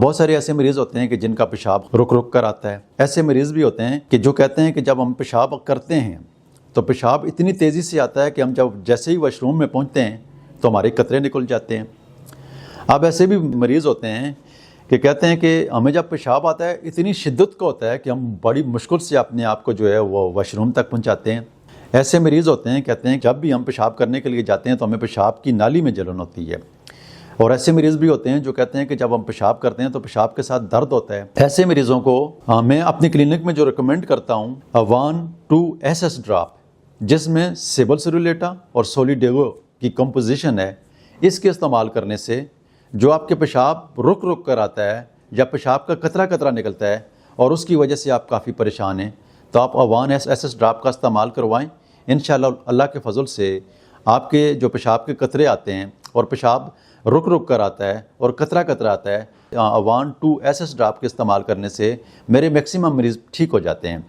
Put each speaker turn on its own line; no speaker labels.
बहुत सारे ऐसे मरीज़ होते हैं कि जिनका पेशाब रुक रुक कर आता है। ऐसे मरीज़ भी होते हैं कि जो कहते हैं कि जब हम पेशाब करते हैं तो पेशाब इतनी तेज़ी से आता है कि हम जब जैसे ही वॉशरूम में पहुंचते हैं तो हमारे कतरे निकल जाते हैं। अब ऐसे भी मरीज़ होते हैं कि कहते हैं कि हमें जब पेशाब आता है इतनी शिद्दत का होता है कि हम बड़ी मुश्किल से अपने आप को जो है वो वॉशरूम तक पहुंचाते हैं। ऐसे मरीज़ होते हैं कहते हैं जब भी हम पेशाब करने के लिए जाते हैं तो हमें पेशाब की नाली में जलन होती है। और ऐसे मरीज़ भी होते हैं जो कहते हैं कि जब हम पेशाब करते हैं तो पेशाब के साथ दर्द होता है। ऐसे मरीज़ों को मैं अपनी क्लिनिक में जो रिकमेंड करता हूँ अवान 2SS ड्रॉप, जिसमें सिबल सेरुलेटा और सोलिडेगो की कंपोजिशन है, इसके इस्तेमाल करने से जो आपके पेशाब रुक रुक कर आता है या पेशाब का कतरा कतरा निकलता है और उसकी वजह से आप काफ़ी परेशान हैं, तो आप अवान SS ड्रॉप का इस्तेमाल करवाएं। इंशाअल्लाह अल्लाह के फजल से आपके जो पेशाब के कतरे आते हैं और पेशाब रुक रुक कर आता है और कतरा कतरा आता है, अवान 2SS ड्रॉप के इस्तेमाल करने से मेरे मैक्सिमम मरीज़ ठीक हो जाते हैं।